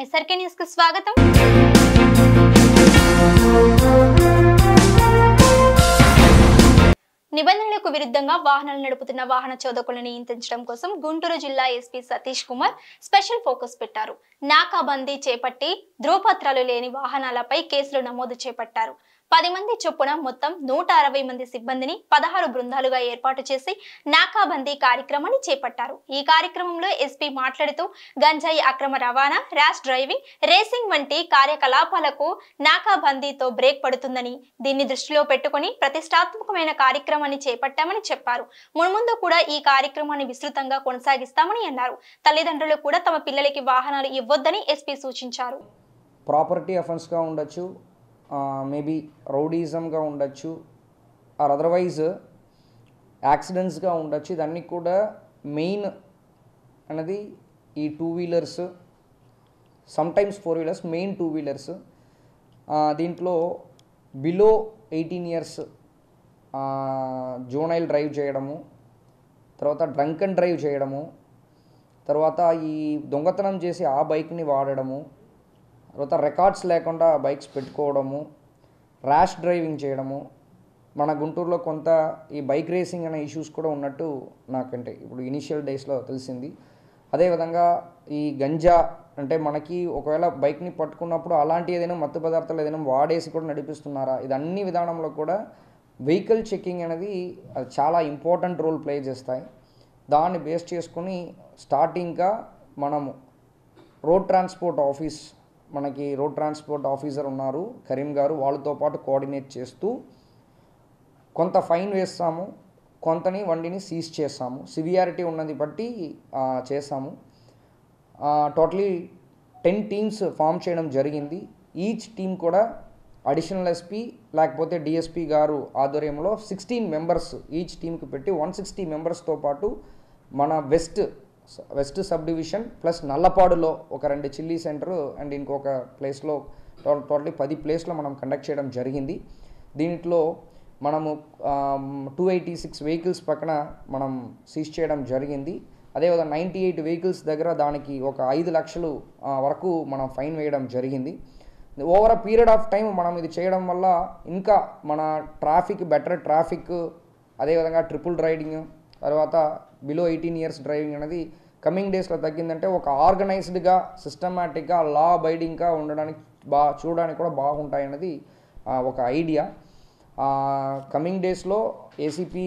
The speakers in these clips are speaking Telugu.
ఎస్ఆర్కే న్యూస్ కు స్వాగతం. నిబంధనలకు విరుద్ధంగా వాహనాలు నడుపుతున్న వాహన చోదకులను నియంత్రించడం కోసం గుంటూరు జిల్లా SP Satish Kumar special focus పెట్టారు. నాకాబందీ చేపట్టి ధ్రువపత్రాలు లేని వాహనాలపై కేసులు నమోదు చేపట్టారు. 10 మంది చొప్పున మొత్తం 160 మంది సిబ్బందిని 16 బృందాలుగా ఏర్పాటు చేసి నాకాబందీ కార్యక్రమాన్ని చేపట్టారు. ఈ కార్యక్రమంలో ఎస్పీ మాట్లాడుతూ గంజాయి అక్రమ రవాణా, ర్యాష్ డ్రైవింగ్, రేసింగ్ వంటి కార్యకలాపాలకు నాకాబందీతో బ్రేక్ పడుతుందని, దీన్ని దృష్టిలో పెట్టుకుని ప్రతిష్టాత్మకమైన కార్యక్రమాన్ని చేపట్టామని చెప్పారు. మున్ముందు కూడా ఈ కార్యక్రమాన్ని విస్తృతంగా కొనసాగిస్తామని అన్నారు. తల్లిదండ్రులు కూడా తమ పిల్లలకి వాహనాలు ఇవ్వొద్దని ఎస్పీ సూచించారు. ప్రాపర్టీ అఫెన్స్ గా ఉండొచ్చు, మేబీ రౌడీజంగా ఉండొచ్చు, ఆర్ అదర్వైజ్ యాక్సిడెంట్స్గా ఉండొచ్చు. ఇదన్నీ కూడా మెయిన్ అనేది ఈ 2 wheelers, sometimes 4 wheelers, main 2 wheelers. దీంట్లో బిలో 18 ఇయర్స్ జోనైల్ డ్రైవ్ చేయడము, తర్వాత డ్రంక్ అండ్ డ్రైవ్ చేయడము, తర్వాత ఈ దొంగతనం చేసి ఆ బైక్ని వాడడము, తర్వాత రికార్డ్స్ లేకుండా బైక్స్ పెట్టుకోవడము, ర్యాష్ డ్రైవింగ్ చేయడము. మన గుంటూరులో కొంత ఈ బైక్ రేసింగ్ అనే ఇష్యూస్ కూడా ఉన్నట్టు నాకంటే ఇప్పుడు ఇనిషియల్ డేస్లో తెలిసింది. అదేవిధంగా ఈ గంజా అంటే మనకి ఒకవేళ బైక్ని పట్టుకున్నప్పుడు అలాంటి ఏదైనా మత్తు పదార్థాలు ఏదైనా వాడేసి కూడా నడిపిస్తున్నారా, ఇది అన్ని విధానంలో కూడా వెహికల్ చెకింగ్ అనేది అది చాలా ఇంపార్టెంట్ రోల్ ప్లే చేస్తాయి. దాన్ని బేస్ చేసుకుని స్టార్టింగ్గా మనము రోడ్ ట్రాన్స్పోర్ట్ ఆఫీస్, మనకి రోడ్ ట్రాన్స్పోర్ట్ ఆఫీసర్ ఉన్నారు కరీం గారు, వాళ్ళతో పాటు కోఆర్డినేట్ చేస్తూ కొంత ఫైన్ వేస్తాము, కొంతని వండిని సీజ్ చేస్తాము. సివియారిటీ ఉన్నది బట్టి చేస్తాము. టోటలీ 10 టీమ్స్ ఫామ్ చేయడం జరిగింది. ఈచ్ టీమ్ కూడా అడిషనల్ ఎస్పీ లేకపోతే డిఎస్పీ గారు ఆధ్వర్యంలో 16 మెంబర్స్ ఈచ్ టీంకి పెట్టి 160 మెంబర్స్తో పాటు మన వెస్ట్ సబ్ డివిజన్ ప్లస్ నల్లపాడులో ఒక 2 చిల్లీ సెంటర్ అండ్ ఇంకొక ప్లేస్లో టోటలీ 10 ప్లేస్లో మనం కండక్ట్ చేయడం జరిగింది. దీంట్లో మనము 286 వెహికల్స్ పక్కన మనం సీజ్ చేయడం జరిగింది. అదేవిధంగా 98 వెహికల్స్ దగ్గర దానికి ఒక 5 లక్షలు వరకు మనం ఫైన్ వేయడం జరిగింది. Over a period of time మనం ఇది చేయడం వల్ల ఇంకా మన బెటర్ ట్రాఫిక్, అదేవిధంగా ట్రిపుల్ రైడింగ్, తర్వాత బిలో 18 ఇయర్స్ డ్రైవింగ్ అనేది కమింగ్ డేస్లో తగ్గిందంటే ఒక ఆర్గనైజ్డ్గా సిస్టమాటిక్గా లా అబైడింగ్గా ఉండడానికి చూడడానికి కూడా బాగుంటాయన్నది ఒక ఐడియా. కమింగ్ డేస్లో ఏసీపీ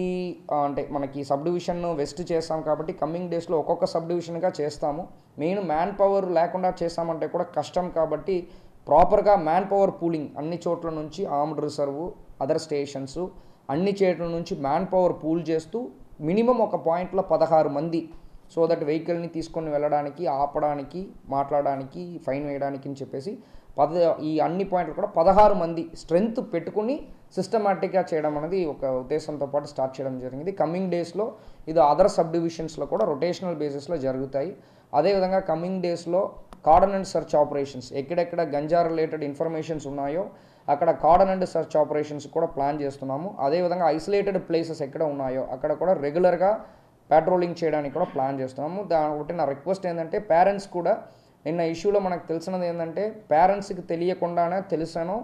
అంటే మనకి సబ్ డివిజన్ వెస్ట్ చేస్తాం కాబట్టి కమింగ్ డేస్లో ఒక్కొక్క సబ్ డివిజన్గా చేస్తాము. మెయిన్ మ్యాన్ పవర్ లేకుండా చేస్తామంటే కూడా కష్టం కాబట్టి ప్రాపర్గా మ్యాన్ పవర్ పూలింగ్ అన్ని చోట్ల నుంచి ఆర్మ్డ్ రిజర్వ్, అదర్ స్టేషన్స్ అన్ని చోట్ల నుంచి మ్యాన్ పవర్ పూల్ చేస్తూ మినిమం ఒక పాయింట్లో 16 మంది, సో దట్ వెహికల్ని తీసుకొని వెళ్ళడానికి, ఆపడానికి, మాట్లాడడానికి, ఫైన్ వేయడానికి అని చెప్పేసి ఈ అన్ని పాయింట్లు కూడా 16 మంది స్ట్రెంగ్త్ పెట్టుకుని సిస్టమాటిక్గా చేయడం అనేది ఒక ఉద్దేశంతో పాటు స్టార్ట్ చేయడం జరిగింది. కమింగ్ డేస్లో ఇది అదర్ సబ్ డివిజన్స్లో కూడా రొటేషనల్ బేసిస్లో జరుగుతాయి. అదేవిధంగా కమింగ్ డేస్లో కార్డన్ అండ్ సెర్చ్ ఆపరేషన్స్, ఎక్కడెక్కడ గంజా రిలేటెడ్ ఇన్ఫర్మేషన్స్ ఉన్నాయో అక్కడ కార్డన్ అండ్ సెర్చ్ ఆపరేషన్స్ కూడా ప్లాన్ చేస్తున్నాము. అదేవిధంగా ఐసోలేటెడ్ ప్లేసెస్ ఎక్కడ ఉన్నాయో అక్కడ కూడా రెగ్యులర్గా పెట్రోలింగ్ చేయడానికి కూడా ప్లాన్ చేస్తున్నాము. ఒకటి నా రిక్వెస్ట్ ఏంటంటే పేరెంట్స్ కూడా, నిన్న ఇష్యూలో మనకు తెలిసినది ఏంటంటే పేరెంట్స్కి తెలియకుండానే తెలిసాను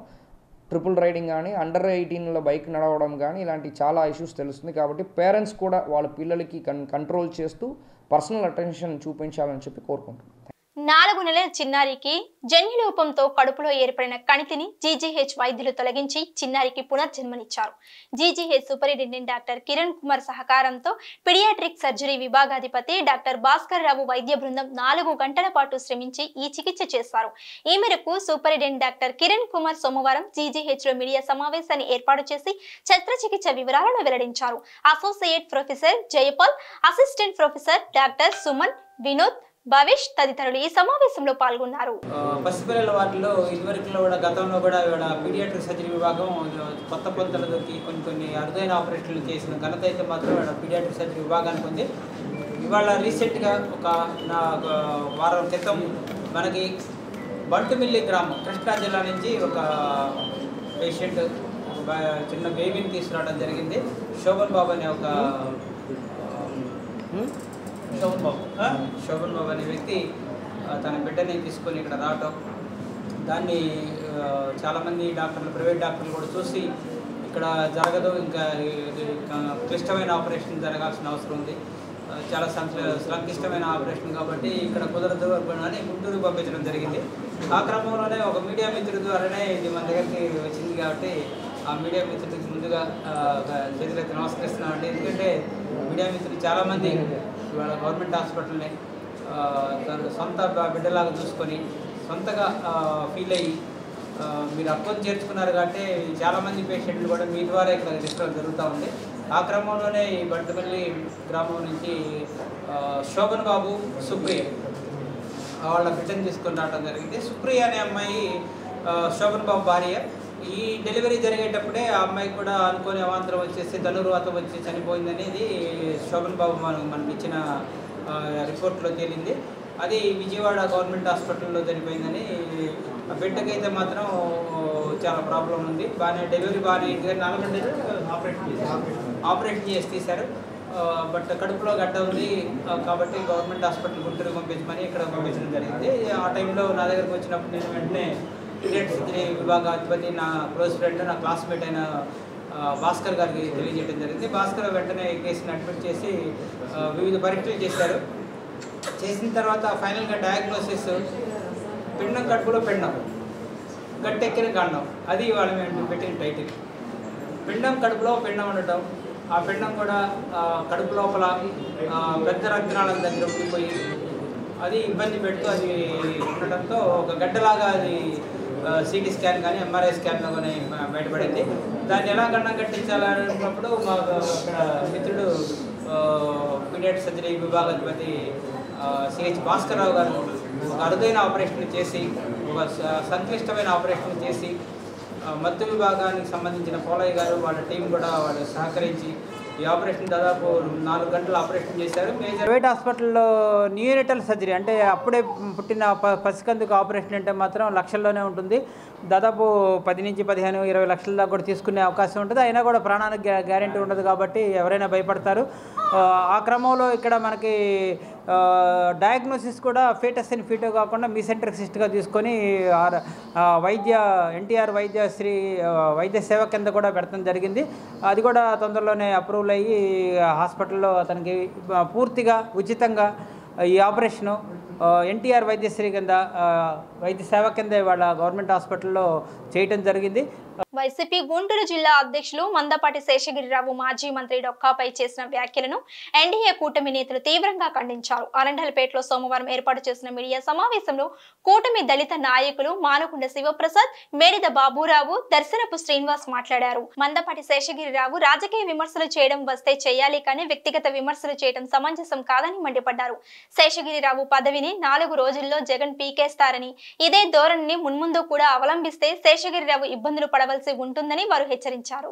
ట్రిపుల్ రైడింగ్ కానీ, అండర్ 18లో బైక్ నడవడం కానీ ఇలాంటి చాలా ఇష్యూస్ తెలుస్తుంది. కాబట్టి పేరెంట్స్ కూడా వాళ్ళ పిల్లలకి కంట్రోల్ చేస్తూ పర్సనల్ అటెన్షన్ చూపించాలని చెప్పి కోరుకుంటున్నాను. 4 నెలల చిన్నారికి జన్యులోపంతో కడుపులో ఏర్పడిన కణితిని జీజీహెచ్ వైద్యులు తొలగించి చిన్నారికి పునర్జన్మనిచ్చారు. GGH superintendent doctor Kiran Kumar సహకారంతో పిడియాట్రిక్ సర్జరీ విభాగాధిపతి డాక్టర్ భాస్కర్ రావు వైద్య బృందం 4 గంటల పాటు శ్రమించి ఈ చికిత్స చేశారు. ఈ మేరకు సూపరింటెండెంట్ డాక్టర్ కిరణ్ కుమార్ సోమవారం జీజీహెచ్ లో మీడియా సమావేశాన్ని ఏర్పాటు చేసి శస్త్రచికిత్స వివరాలను వెల్లడించారు. Associate professor Jaipal, assistant professor doctor Suman, Vinod, Bhavesh తదితరులు ఈ సమావేశంలో పాల్గొన్నారు. పసిపిల్లల వాటిలో ఇదివరకులో కూడా గతంలో కూడా పీడియాట్రిక్ సర్జరీ విభాగం కొత్త పొంతలకి కొన్ని అరుదైన ఆపరేషన్లు చేసిన ఘనత అయితే మాత్రం పీడియాట్రిక్ సర్జరీ విభాగానికి ఉంది. ఇవాళ రీసెంట్గా ఒక వారం క్రితం మనకి బంటుమిల్లి గ్రామం కృష్ణా జిల్లా నుంచి ఒక పేషెంట్ చిన్న బేబీని తీసుకురావడం జరిగింది. శోభన్ బాబు అనే ఒక శోభన్ బాబు అనే వ్యక్తి తన బిడ్డని తీసుకొని ఇక్కడ రావటం, దాన్ని చాలామంది డాక్టర్లు, ప్రైవేట్ డాక్టర్లు కూడా చూసి ఇక్కడ జరగదు, ఇంకా క్లిష్టమైన ఆపరేషన్ జరగాల్సిన అవసరం ఉంది, చాలా సంక్లిష్టమైన ఆపరేషన్ కాబట్టి ఇక్కడ కుదరదు అని గుంటూరు పంపించడం జరిగింది. ఆ క్రమంలోనే ఒక మీడియా మిత్రుడి ద్వారానే ఇది మన దగ్గరికి వచ్చింది కాబట్టి ఆ మీడియా మిత్రుడికి ముందుగా చేతులైతే నమస్కరిస్తున్నామండి. ఎందుకంటే మీడియా మిత్రులు చాలామంది ఇవాళ గవర్నమెంట్ హాస్పిటల్ని సొంత బిడ్డలాగా చూసుకొని సొంతగా ఫీల్ అయ్యి మీరు అకౌంట్ చేర్చుకున్నారు కాబట్టి చాలామంది పేషెంట్లు కూడా మీ ద్వారా ఇక్కడ రిజిస్టర్ జరుగుతూ ఉంది. ఆ క్రమంలోనే ఈ బంటుపల్లి గ్రామం నుంచి శోభన్ బాబు, సుప్రియ వాళ్ళ బిడ్డను తీసుకొని రావడం జరిగింది. సుప్రియ అనే అమ్మాయి శోభన్ బాబు భార్య. ఈ డెలివరీ జరిగేటప్పుడే ఆ అమ్మాయి కూడా అనుకోని అవాంతరం వచ్చేసి ధనుర్వాతం వచ్చి చనిపోయిందనేది శోభన్ బాబు మనకు ఇచ్చిన రిపోర్ట్లో తేలింది. అది విజయవాడ గవర్నమెంట్ హాస్పిటల్లో చనిపోయిందని. ఆ బిడ్డకైతే మాత్రం చాలా ప్రాబ్లం ఉంది. డెలివరీ బాగానే 4 గంటలు ఆపరేషన్ చేసి తీశారు. బట్ కడుపులో గడ్డ ఉంది కాబట్టి గవర్నమెంట్ హాస్పిటల్ గుంటూరు పంపించమని ఇక్కడ పంపించడం జరిగింది. ఆ టైంలో నా దగ్గరకు వచ్చినప్పుడు నేను వెంటనే పీడియాట్రిక్ సర్జరీ విభాగ అధిపతి, నా క్లోజ్ ఫ్రెండ్, నా క్లాస్మేట్ అయిన భాస్కర్ గారికి తెలియజేయడం జరిగింది. భాస్కర్ వెంటనే కేసుని అడ్మిట్ చేసి వివిధ పరీక్షలు చేశారు. చేసిన తర్వాత ఫైనల్గా డయాగ్నోసిస్ పిండం కడుపులో పిండం, గట్టెక్కిన గండం, అది వాళ్ళ మేము పెట్టిన టైటిల్. పిండం కడుపులో పిండం ఉండటం, ఆ పిండం కూడా కడుపు లోపల పెద్ద రక్తనాళం దగ్గర ఉండిపోయి అది ఇబ్బంది పెడుతూ అది ఉండటంతో ఒక గడ్డలాగా అది సిటీ స్కాన్ కానీ ఎంఆర్ఐ స్కాన్లో కానీ బయటపడింది. దాన్ని ఎలా గండం కట్టించాలన్నప్పుడు మా మిత్రుడు paediatric surgery విభాగాధిపతి CH Bhaskar Rao గారు ఒక అరుదైన ఆపరేషన్ చేసి, ఒక సంక్లిష్టమైన ఆపరేషన్ చేసి మత్తు విభాగానికి సంబంధించిన పోలయ్య గారు వాళ్ళ టీం కూడా వాళ్ళు సహకరించి ఈ ఆపరేషన్ దాదాపు 4 గంటలు ఆపరేషన్ చేశారు. ప్రైవేట్ హాస్పిటల్లో న్యూనేటల్ సర్జరీ అంటే అప్పుడే పుట్టిన పసికందుకు ఆపరేషన్ అంటే మాత్రం లక్షల్లోనే ఉంటుంది. దాదాపు 10 నుంచి 15, 20 లక్షల దాకా కూడా తీసుకునే అవకాశం ఉంటుంది. అయినా కూడా ప్రాణానికి గ్యారెంటీ ఉండదు కాబట్టి ఎవరైనా భయపడతారు. ఆ క్రమంలో ఇక్కడ మనకి డయాగ్నోసిస్ కూడా ఫీటస్ అండ్ ఫీటో కాకుండా మీసెంట్రిక్ సిస్ట్గా తీసుకొని ఎన్టీఆర్ వైద్య సేవ కింద కూడా పెడతాం జరిగింది. అది కూడా తొందరలోనే అప్రూవల్ అయ్యి హాస్పిటల్లో అతనికి పూర్తిగా ఉచితంగా ఈ ఆపరేషను ఎన్టీఆర్ వైద్యశ్రీ కింద వైద్య సేవ కింద ఇవాళ గవర్నమెంట్ హాస్పిటల్లో చేయటం జరిగింది. వైసీపీ గుంటూరు జిల్లా అధ్యక్షులు మందపాటి శేషగిరిరావు మాజీ మంత్రి డొక్కాపై చేసిన వ్యాఖ్యలను ఎన్డీఏ కూటమి నేతలు తీవ్రంగా ఖండించారు. అరండలపేటలో సోమవారం ఏర్పాటు చేసిన మీడియా సమావేశంలో కూటమి దళిత నాయకులు మానుకొండ శివప్రసాద్, మేడిద బాబురావు, దర్శనపు శ్రీనివాస్ మాట్లాడారు. మందపాటి శేషగిరిరావు రాజకీయ విమర్శలు చేయడం వస్తే చేయాలి కానీ వ్యక్తిగత విమర్శలు చేయడం సమంజసం కాదని మండిపడ్డారు. శేషగిరిరావు పదవిని 4 రోజుల్లో జగన్ పీకేస్తారని, ఇదే ధోరణిని మున్ముందు కూడా అవలంబిస్తే శేషగిరిరావు ఇబ్బందులు పడవలసి ఉంటుందని వారు హెచ్చరించారు.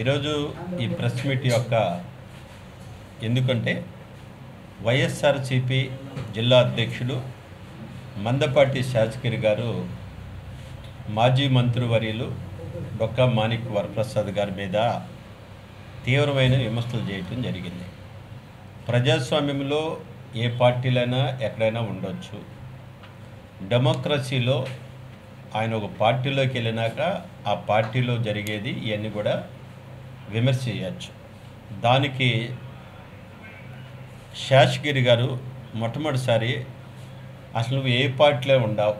ఈరోజు ఈ ప్రెస్ మీట్ యొక్క ఎందుకంటే వైఎస్ఆర్సీపీ జిల్లా అధ్యక్షుడు మందపాటి శేషగిరి గారు మాజీ మంత్రివర్యులు డొక్కా మాణిక్ వరప్రసాద్ గారి మీద తీవ్రమైన విమర్శలు చేయటం జరిగింది. ప్రజాస్వామ్యంలో ఏ పార్టీలైనా ఎక్కడైనా ఉండొచ్చు. డెమోక్రసీలో ఆయన ఒక పార్టీలోకి వెళ్ళినాక ఆ పార్టీలో జరిగేది ఇవన్నీ కూడా విమర్శ చేయచ్చు. దానికి శేషగిరి గారు మొట్టమొదటిసారి అసలు నువ్వు ఏ పార్టీలో ఉండవు,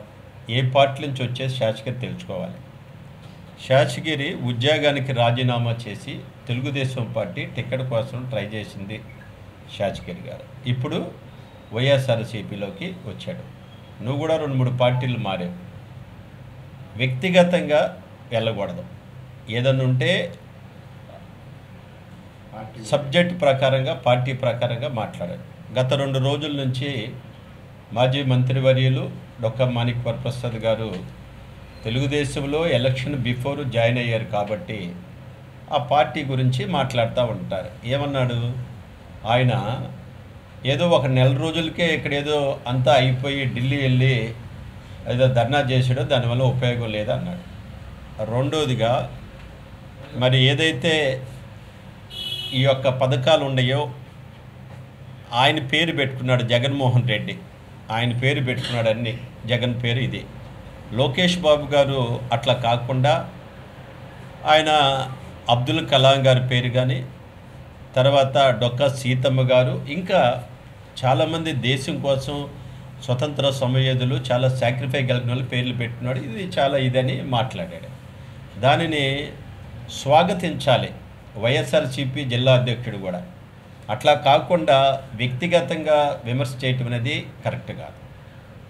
ఏ పార్టీ నుంచి వచ్చేసి శేషగిరి తెలుసుకోవాలి. శేషగిరి ఉద్యోగానికి రాజీనామా చేసి తెలుగుదేశం పార్టీ టికెట్ కోసం ట్రై చేసింది శేషగిరి గారు. ఇప్పుడు వైఎస్ఆర్సీపీలోకి వచ్చాడు. నువ్వు కూడా 2-3 పార్టీలు మారావు. వ్యక్తిగతంగా వెళ్ళకూడదు. ఏదన్నా ఉంటే సబ్జెక్ట్ ప్రకారంగా, పార్టీ ప్రకారంగా మాట్లాడారు. గత 2 రోజుల నుంచి మాజీ మంత్రివర్యులు డొక్కా మాణిక్ వరప్రసాద్ గారు తెలుగుదేశంలో ఎలక్షన్ బిఫోర్ జాయిన్ అయ్యారు కాబట్టి ఆ పార్టీ గురించి మాట్లాడుతూ ఉంటారు. ఏమన్నాడు ఆయన, ఏదో ఒక 1 నెల రోజులకే ఇక్కడ ఏదో అంతా అయిపోయి ఢిల్లీ వెళ్ళి ఏదో ధర్నా చేసాడో దానివల్ల ఉపయోగం లేదన్నాడు. రెండోదిగా మరి ఏదైతే ఈ యొక్క పథకాలు ఉన్నాయో ఆయన పేరు పెట్టుకున్నాడు జగన్మోహన్ రెడ్డి. ఆయన పేరు పెట్టుకున్నాడన్ని, జగన్ పేరు ఇది. లోకేష్ బాబు గారు అట్లా కాకుండా ఆయన అబ్దుల్ కలాం గారి పేరు కానీ, తర్వాత డొక్కా సీతమ్మ గారు, ఇంకా చాలామంది దేశం కోసం స్వతంత్ర సమయోధులు, చాలా సాక్రిఫై కలిగిన వాళ్ళు పేర్లు పెట్టినాడు. ఇది చాలా ఇదని మాట్లాడాడు. దానిని స్వాగతించాలి వైఎస్ఆర్సీపీ జిల్లా అధ్యక్షుడు కూడా. అట్లా కాకుండా వ్యక్తిగతంగా విమర్శ చేయటం అనేది కరెక్ట్ కాదు.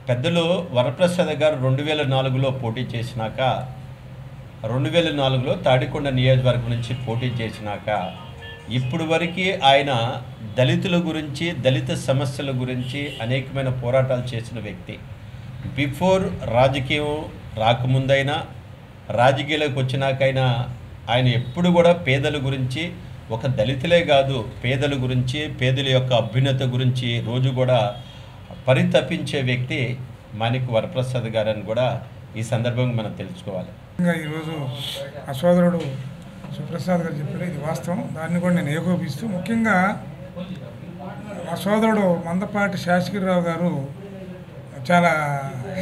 పెద్దలు వరప్రసాద్ గారు 2004లో పోటీ చేసినాక, 2004లో తాడికొండ నియోజకవర్గం నుంచి పోటీ చేసినాక ఇప్పుడు వరకు ఆయన దళితుల గురించి, దళిత సమస్యల గురించి అనేకమైన పోరాటాలు చేసిన వ్యక్తి. బిఫోర్ రాజకీయం రాకముందైనా, రాజకీయాలకు వచ్చినాకైనా ఆయన ఎప్పుడు కూడా పేదల గురించి, ఒక దళితులే కాదు పేదల గురించి, పేదల యొక్క అభ్యున్నత గురించి రోజు కూడా పరితపించే వ్యక్తి మాణిక్ వరప్రసాద్ గారని కూడా ఈ సందర్భంగా మనం తెలుసుకోవాలి. ఈరోజు ఆ సోదరుడు సుప్రసాద్ గారు చెప్పారు, ఇది వాస్తవం. దాన్ని కూడా నేను ఏకోపిస్తూ, ముఖ్యంగా మా సోదరుడు మందపాటి శాసగిరిరావు గారు చాలా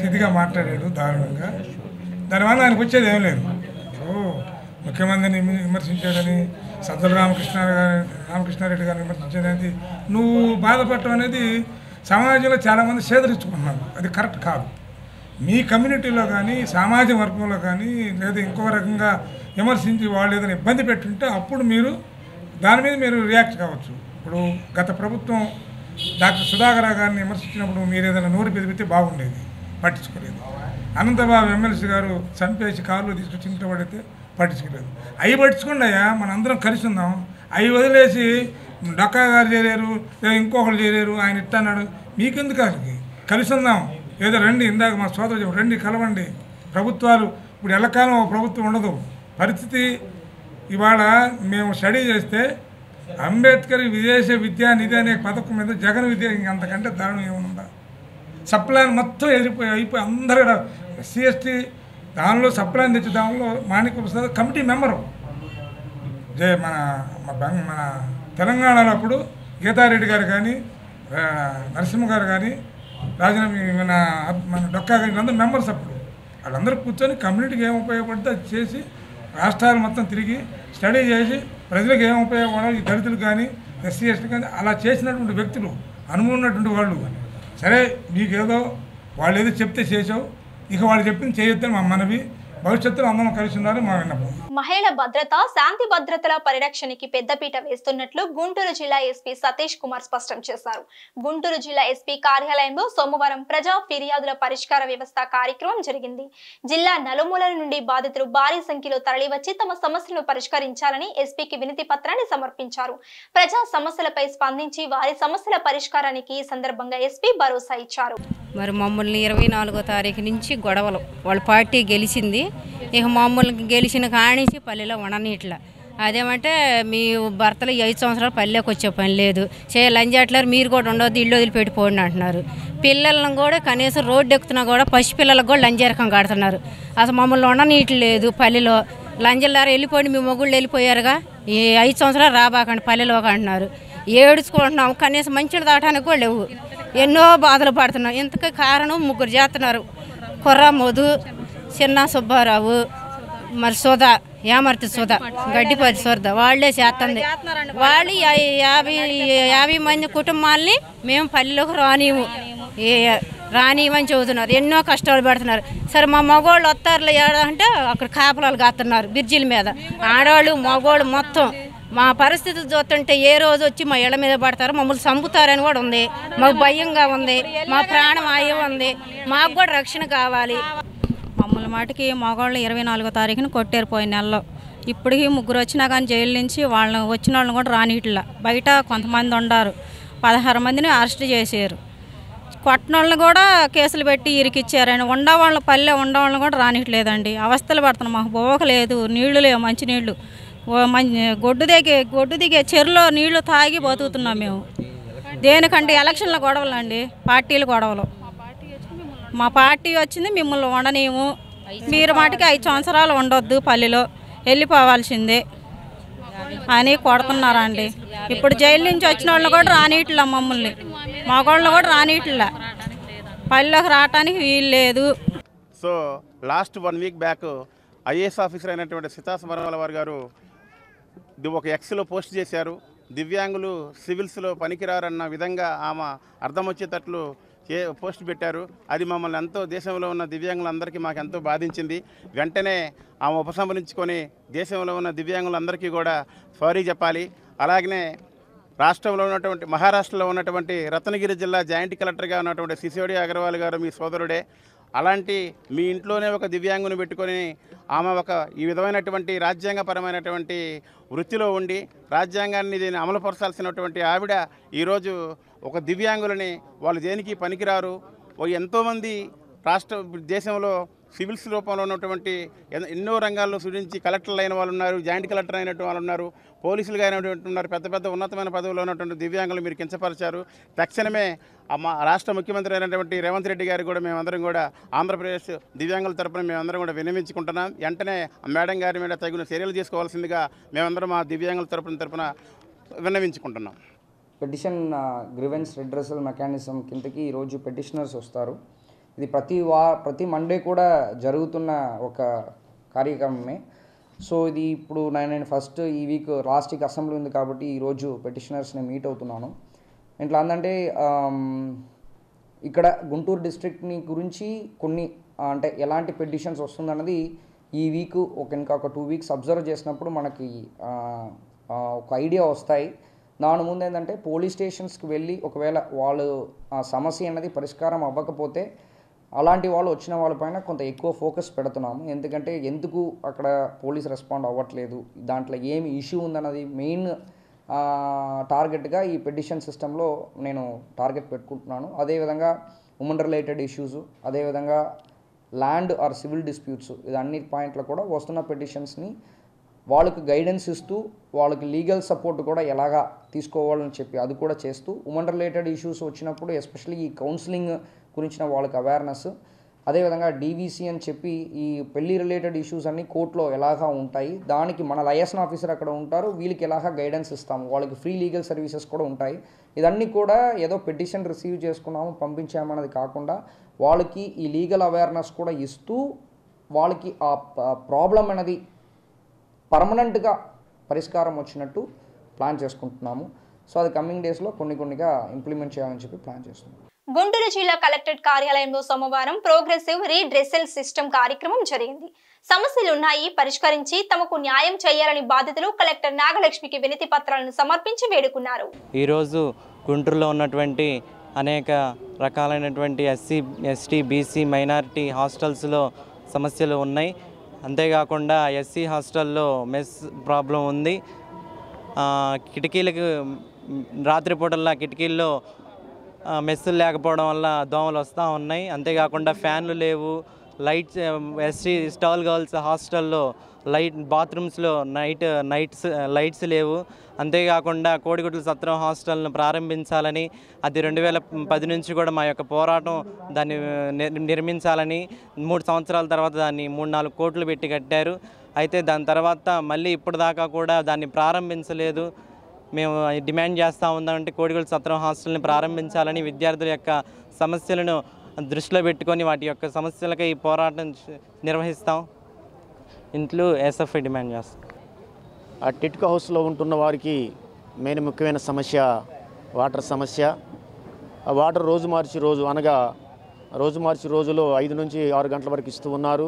ఇదిగా మాట్లాడాడు, దారుణంగా. దానివల్ల ఆయనకు వచ్చేది ఏం లేదు. ముఖ్యమంత్రిని విమర్శించాడని, సజ్జల రామకృష్ణారెడ్డి గారిని విమర్శించాడనేది నువ్వు బాధపడటం అనేది సమాజంలో చాలామంది సేదరించుకుంటున్నారు. అది కరెక్ట్ కాదు. మీ కమ్యూనిటీలో కానీ, సామాజిక వర్గంలో కానీ, లేదా ఇంకో రకంగా విమర్శించి వాళ్ళు ఏదైనా ఇబ్బంది పెట్టుంటే అప్పుడు మీరు దాని మీద మీరు రియాక్ట్ కావచ్చు. ఇప్పుడు గత ప్రభుత్వం డాక్టర్ సుధాకర్ గారిని విమర్శించినప్పుడు మీరు ఏదైనా నోరు పెదిపితే బాగుండేది, పట్టించుకోలేదు. అనంతబాబు ఎమ్మెల్సీ గారు చంపేసి కారులో తీసుకొచ్చి ఇంట్లో పడితే పట్టించుకోలేదు. అవి పట్టించుకోండి అయ్యా, మనందరం కలిసి ఉందాం. అవి వదిలేసి డొక్కా గారు చేరారు, లేదా ఇంకొకరు చేరారు, ఆయన ఇట్టన్నాడు, మీకెందుకు అసలు? కలిసి ఉందాం. ఏదో రండి, ఇందాక మా సోదరు చెప్పారు, రండి కలవండి. ప్రభుత్వాలు ఇప్పుడు ఎల్లకాలం ఒక ప్రభుత్వం ఉండదు. పరిస్థితి ఇవాళ మేము స్టడీ చేస్తే అంబేద్కర్ విదేశ విద్యా నిధి అనే పథకం మీద జగన్ విద్య ఇంకంతకంటే దారుణం ఏమనుందా? సప్లైన్ మొత్తం అయిపోయి అందరూ ఎస్సీ ఎస్టీ దానిలో సప్లైన్ తెచ్చి దానిలో మాణిక్ ప్రసాద్ కమిటీ మెంబరు. మన తెలంగాణలో అప్పుడు గీతారెడ్డి గారు కానీ, నరసింహ గారు కానీ, మన డొక్కా గారి అందరూ మెంబర్స్. అప్పుడు వాళ్ళందరూ కూర్చొని కమ్యూనిటీకి ఏం ఉపయోగపడితే అది చేసి రాష్ట్రాలు మొత్తం తిరిగి స్టడీ చేసి ప్రజలకు ఏం ఉపయోగపడాలి, ఈ దళితులు కానీ, ఎస్సీ ఎస్టీ కానీ అలా చేసినటువంటి వ్యక్తులు, అనుభవం ఉన్నటువంటి వాళ్ళు. సరే, మీకేదో వాళ్ళు ఏదో చెప్తే చేసావు, ఇక వాళ్ళు చెప్పింది చేయొద్దని మా మనవి. భవిష్యత్తులో అందరం కలిసి ఉన్నారు మా విన్నపం. మహిళల భద్రత, శాంతి భద్రతల పరిరక్షణకి పెద్దపీట వేస్తున్నట్లు గుంటూరు జిల్లా ఎస్పీ సతీష్ కుమార్ స్పష్టం చేశారు. గుంటూరు జిల్లా ఎస్పీ కార్యాలయంలో సోమవారం ప్రజా ఫిర్యాదుల పరిష్కార వ్యవస్థ కార్యక్రమం జరిగింది. జిల్లా నలుమూలల నుండి బాధితులు భారీ సంఖ్యలో తరలివచ్చి తమ సమస్యలను పరిష్కరించాలని ఎస్పీకి వినతి పత్రాన్ని సమర్పించారు. ప్రజా సమస్యలపై స్పందించి వారి సమస్యల పరిష్కారానికి ఈ సందర్భంగా ఎస్పీ భరోసా ఇచ్చారు. మరి మమ్మల్ని 24వ తారీఖు నుంచి గొడవలు, వాళ్ళ పార్టీ గెలిచింది, ఇక మమ్మల్ని గెలిచిన కానించి పల్లెలో ఉండనీట్లా. అదేమంటే మీ భర్తలు 5 సంవత్సరాలు పల్లెకి వచ్చే పని లేదు, లంజాట్లారు, మీరు కూడా ఉండవద్దు, ఇల్లు వదిలిపెట్టిపోండి అంటున్నారు. పిల్లలను కూడా కనీసం రోడ్డు ఎక్కుతున్నా కూడా పసిపిల్లలకు కూడా లంజరకం కడుతున్నారు. అసలు మమ్మల్ని ఉండనీయట్లేదు పల్లెలో. లంజలారు వెళ్ళిపోండి, మీ మొగుళ్ళు వెళ్ళిపోయారుగా, ఈ 5 సంవత్సరాలు రాబాకండి పల్లెలోకి అంటున్నారు. ఏడుచుకుంటున్నాం, కనీసం మంచిలు తాగడానికి కూడా లేవు. ఎన్నో బాధలు పడుతున్నాం. ఇంతకు కారణం 3 చేస్తున్నారు. కొర్ర మధు, చిన్న సుబ్బారావు, మరి సుధా, యామర్తి సుధా, గడ్డిపతి సుధా, వాళ్ళే చేస్తుంది. వాళ్ళు 50 మంది కుటుంబాలని మేము పల్లెలోకి రానివని చెబుతున్నారు. ఎన్నో కష్టాలు పడుతున్నారు. సరే, మా మగవాళ్ళు వస్తారులే అంటే అక్కడ కాపలాలు కాస్తున్నారు బ్రిడ్జిల మీద. ఆడవాళ్ళు మగవాళ్ళు మొత్తం మా పరిస్థితులు చూస్తుంటే ఏ రోజు వచ్చి మా ఇళ్ళ మీద పడతారో, మమ్మల్ని చంపుతారని కూడా ఉంది. మాకు భయంగా ఉంది, మా ప్రాణం ఆయం ఉంది, మాకు కూడా రక్షణ కావాలి. మమ్మల్ని మాటికి మగవాళ్ళు 24వ తారీఖున కొట్టారు పోయిన నెలలో. ఇప్పటికీ 3 వచ్చినా కానీ జైలు నుంచి వాళ్ళని వచ్చిన వాళ్ళని కూడా రానిట్లా. బయట కొంతమంది ఉన్నారు, 16 మందిని అరెస్ట్ చేశారు. కొట్టిన వాళ్ళని కూడా కేసులు పెట్టి ఇరికిచ్చారని. ఉండవాళ్ళని పల్లె ఉండవాళ్ళని కూడా రానిట్లేదండి. అవస్థలు పడుతున్నాం. మాకు బోక లేదు, నీళ్లు లేవు, మంచినీళ్ళు. గొడ్డు దిగే చెరులో నీళ్లు తాగి బతుకుతున్నాం మేము. దేనికంటే ఎలక్షన్ల గొడవలు అండి, పార్టీల గొడవలు. మా పార్టీ వచ్చింది మిమ్మల్ని ఉండనీయము, మీరు మాటికి 5 సంవత్సరాలు ఉండొద్దు, పల్లెలో వెళ్ళిపోవాల్సిందే అని కొడుతున్నారండి. ఇప్పుడు జైలు నుంచి వచ్చిన వాళ్ళు కూడా రానిట్లా, మమ్మల్ని మగవాళ్ళు కూడా రానిట్లా. పల్లెలోకి రావటానికి వీలు లేదు. So last 1 week back IAS officer అయినటువంటి సీతా సమరవాల వారి గారు ఒక ఎక్స్లో పోస్ట్ చేశారు. దివ్యాంగులు సివిల్స్లో పనికిరారన్న విధంగా ఆమె అర్థం వచ్చేటట్లు పోస్ట్ పెట్టారు. అది మమ్మల్ని ఎంతో, దేశంలో ఉన్న దివ్యాంగులందరికీ మాకు ఎంతో బాధించింది. వెంటనే ఆమె ఉపసంహరించుకొని దేశంలో ఉన్న దివ్యాంగులందరికీ కూడా సారీ చెప్పాలి. అలాగనే రాష్ట్రంలో ఉన్నటువంటి, మహారాష్ట్రలో ఉన్నటువంటి రత్నగిరి జిల్లా జాయింట్ కలెక్టర్గా ఉన్నటువంటి సిసోడి అగర్వాల్ గారు మీ సోదరుడే. అలాంటి మీ ఇంట్లోనే ఒక దివ్యాంగుని పెట్టుకొని ఆమె ఈ విధమైనటువంటి రాజ్యాంగపరమైనటువంటి వృత్తిలో ఉండి రాజ్యాంగాన్ని దీన్ని అమలుపరచాల్సినటువంటి ఆవిడ ఈరోజు ఒక దివ్యాంగులని వాళ్ళు దేనికి పనికిరారు, ఎంతోమంది దేశంలో సివిల్స్ రూపంలో ఉన్నటువంటి ఎన్నో రంగాల్లో సుడించి కలెక్టర్లు అయిన వాళ్ళు ఉన్నారు, జాయింట్ కలెక్టర్ అయినటువంటి వాళ్ళు ఉన్నారు, పోలీసులుగా అయినటువంటి ఉన్నారు, పెద్ద పెద్ద ఉన్నతమైన పదవుల్లో ఉన్నటువంటి దివ్యాంగులు మీరు కించపరిచారు. తక్షణమే మా రాష్ట్ర ముఖ్యమంత్రి అయినటువంటి రేవంత్ రెడ్డి గారు కూడా మేమందరం కూడా ఆంధ్రప్రదేశ్ దివ్యాంగుల తరపున మేమందరం కూడా విన్నవించుకుంటున్నాం. వెంటనే మేడం గారి మీద తగిన చర్యలు తీసుకోవాల్సిందిగా మేమందరం మా దివ్యాంగుల తరపున విన్నవించుకుంటున్నాం. పెటిషన్ గ్రీవెన్స్ రిడ్రెసల్ మెకానిజం కిందకి ఈరోజు పెటిషనర్స్ వస్తారు. ఇది ప్రతి మండే కూడా జరుగుతున్న ఒక కార్యక్రమమే. సో ఇది ఇప్పుడు నేను ఫస్ట్ ఈ వీక్ లాస్ట్ వీక్ అసెంబ్లీ ఉంది కాబట్టి ఈరోజు పెటిషనర్స్ని మీట్ అవుతున్నాను. ఇట్లా ఏంటంటే ఇక్కడ గుంటూరు డిస్ట్రిక్ట్ని గురించి కొన్ని అంటే ఎలాంటి పెటిషన్స్ వస్తుందన్నది ఈ వీక్ ఇంకా ఒక 2 వీక్స్ అబ్జర్వ్ చేసినప్పుడు మనకి ఒక ఐడియా వస్తాయి. దాని ముందు ఏంటంటే పోలీస్ స్టేషన్స్కి వెళ్ళి ఒకవేళ వాళ్ళు ఆ సమస్య అన్నది పరిష్కారం అవ్వకపోతే అలాంటి వాళ్ళు వచ్చిన వాళ్ళపైన కొంత ఎక్కువ ఫోకస్ పెడుతున్నాము. ఎందుకంటే ఎందుకు అక్కడ పోలీస్ రెస్పాండ్ అవ్వట్లేదు, దాంట్లో ఏమి ఇష్యూ ఉందన్నది మెయిన్ టార్గెట్గా ఈ పెటిషన్ సిస్టంలో నేను టార్గెట్ పెట్టుకుంటున్నాను. అదేవిధంగా ఉమెన్ రిలేటెడ్ ఇష్యూస్, అదేవిధంగా ల్యాండ్ ఆర్ సివిల్ డిస్ప్యూట్స్, ఇది అన్ని పాయింట్లో కూడా వస్తున్న పెటిషన్స్ని వాళ్ళకి గైడెన్స్ ఇస్తూ వాళ్ళకి లీగల్ సపోర్ట్ కూడా ఎలాగా తీసుకోవాలని చెప్పి అది కూడా చేస్తూ, ఉమెన్ రిలేటెడ్ ఇష్యూస్ వచ్చినప్పుడు ఎస్పెషల్లీ ఈ కౌన్సిలింగ్ గురించిన వాళ్ళకి అవేర్నెస్, అదేవిధంగా డీవీసీ అని చెప్పి ఈ పెళ్లి రిలేటెడ్ ఇష్యూస్ అన్నీ కోర్టులో ఎలాగా ఉంటాయి, దానికి మన లయసన్ ఆఫీసర్ అక్కడ ఉంటారు, వీళ్ళకి ఎలాగా గైడెన్స్ ఇస్తాము, వాళ్ళకి ఫ్రీ లీగల్ సర్వీసెస్ కూడా ఉంటాయి. ఇదన్నీ కూడా ఏదో పెటిషన్ రిసీవ్ చేసుకున్నాము పంపించామన్నది కాకుండా వాళ్ళకి ఈ లీగల్ అవేర్నెస్ కూడా ఇస్తూ వాళ్ళకి ఆ ప్రాబ్లం అనేది పర్మనెంట్గా పరిష్కారం వచ్చినట్టు ప్లాన్ చేసుకుంటున్నాము. సో అది కమింగ్ డేస్లో కొన్నిగా ఇంప్లిమెంట్ చేయాలని చెప్పి ప్లాన్ చేస్తున్నాం. గుంటూరు జిల్లా కలెక్టరేట్ కార్యాలయంలో సోమవారం ప్రోగ్రెసివ్ రీడ్రెసల్ సిస్టమ్ కార్యక్రమం జరిగింది. సమస్యలున్నాయి, పరిష్కరించి తమకు న్యాయం చేయాలని బాధితులు కలెక్టర్ నాగలక్ష్మికి వినతి పత్రాలను సమర్పించి వేడుకున్నారు. ఈరోజు గుంటూరులో ఉన్నటువంటి అనేక రకాలైనటువంటి ఎస్సీ, ఎస్టీ, బీసీ, మైనారిటీ హాస్టల్స్లో సమస్యలు ఉన్నాయి. అంతేకాకుండా ఎస్సీ హాస్టల్లో మెస్ ప్రాబ్లం ఉంది. కిటికీలకు రాత్రిపూటల్లా కిటికీల్లో మెస్సులు లేకపోవడం వల్ల దోమలు వస్తూ ఉన్నాయి. అంతేకాకుండా ఫ్యాన్లు లేవు. ఎస్సీ స్టాల్ గర్ల్స్ హాస్టల్లో బాత్రూమ్స్లో లైట్స్ లేవు. అంతేకాకుండా కోడిగుడ్ల సత్రం హాస్టల్ను ప్రారంభించాలని, అది 2010 నుంచి కూడా మా యొక్క పోరాటం దాన్ని నిర్మించాలని 3 సంవత్సరాల తర్వాత దాన్ని 3-4 కోట్లు పెట్టి కట్టారు. అయితే దాని తర్వాత మళ్ళీ ఇప్పటిదాకా కూడా దాన్ని ప్రారంభించలేదు. మేము డిమాండ్ చేస్తూ ఉందామంటే కోడిగుడ్ల సత్రం హాస్టల్ని ప్రారంభించాలని, విద్యార్థుల యొక్క సమస్యలను దృష్టిలో పెట్టుకొని వాటి యొక్క సమస్యలకై ఈ పోరాటం నిర్వహిస్తాం. ఇంట్లో ఎస్ఎఫ్ఐ డిమాండ్ చేస్తాం. ఆ టిట్కో హౌస్లో ఉంటున్న వారికి మెయిన్ ముఖ్యమైన సమస్య వాటర్ సమస్య. ఆ వాటర్ రోజు మార్చి రోజులో 5 నుంచి 6 గంటల వరకు ఇస్తూ ఉన్నారు.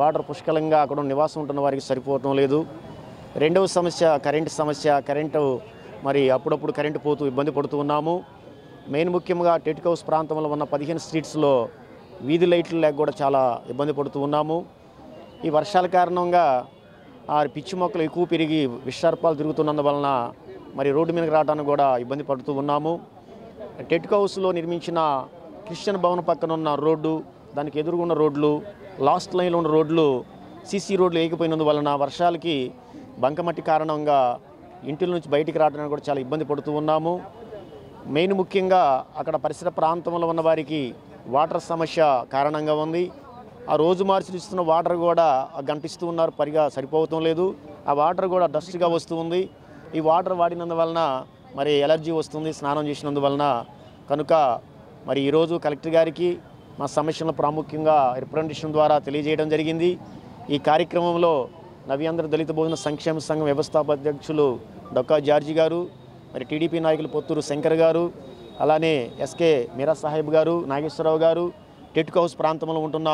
వాటర్ పుష్కలంగా అక్కడ నివాసం ఉంటున్న వారికి సరిపోవటం లేదు. రెండవ సమస్య కరెంటు మరి అప్పుడప్పుడు కరెంటు పోతూ ఇబ్బంది పడుతూ ఉన్నాము. మెయిన్ ముఖ్యంగా టిట్కో హౌస్ ప్రాంతంలో ఉన్న 15 స్ట్రీట్స్లో వీధి లైట్లు లేక కూడా చాలా ఇబ్బంది పడుతూ ఉన్నాము. ఈ వర్షాల కారణంగా ఆ పిచ్చి మొక్కలు ఎక్కువ పెరిగి విషసర్పాలు తిరుగుతున్నందువలన మరి రోడ్డు మీదకి రావడానికి కూడా ఇబ్బంది పడుతూ ఉన్నాము. టిట్కో హౌస్లో నిర్మించిన క్రిస్టియన్ భవన్ పక్కన ఉన్న రోడ్డు, దానికి ఎదురుగున్న రోడ్లు, లాస్ట్ లైన్లో ఉన్న రోడ్లు సీసీ రోడ్లు వేయకపోయినందువలన వర్షాలకి బంకమట్టి కారణంగా ఇంటి నుంచి బయటికి రావడానికి కూడా చాలా ఇబ్బంది పడుతూ ఉన్నాము. మెయిన్ ముఖ్యంగా అక్కడ పరిసర ప్రాంతంలో ఉన్న వారికి వాటర్ సమస్య కారణంగా ఉంది. ఆ రోజు మార్చి ఇస్తున్న వాటర్ కూడా గంటిస్తూ ఉన్నారు, సరిపోవటం లేదు. ఆ వాటర్ కూడా డస్ట్గా వస్తూ ఉంది. ఈ వాటర్ వాడినందువలన మరి ఎలర్జీ వస్తుంది స్నానం చేసినందువలన. కనుక మరి ఈరోజు కలెక్టర్ గారికి మా సమస్యలను ప్రాముఖ్యంగా రిప్రజెంటేషన్ ద్వారా తెలియజేయడం జరిగింది. ఈ కార్యక్రమంలో నవ్యాంధ్ర దళిత బహుజన సంక్షేమ సంఘం వ్యవస్థాపక అధ్యక్షులు డొక్కా జార్జి గారు, మరి టీడీపీ నాయకులు పొత్తూరు శంకర్ గారు, అలానే ఎస్కే మీరా సాహెబ్ గారు, నాగేశ్వరరావు గారు, టెట్కో హౌస్ ప్రాంతంలో ఉంటున్న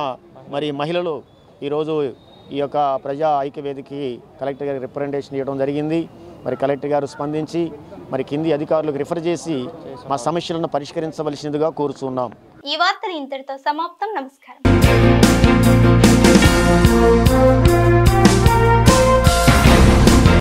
మరి మహిళలు ఈరోజు ఈ యొక్క ప్రజా ఐక్య వేదికకి కలెక్టర్ గారికి రిప్రజెంటేషన్ ఇవ్వడం జరిగింది. మరి కలెక్టర్ గారు స్పందించి మరి కింది అధికారులకు రిఫర్ చేసి మా సమస్యలను పరిష్కరించవలసిందిగా కోరుతున్నాం. ఈ వార్తలు ఇంతటితో సమాప్తం. నమస్కారం.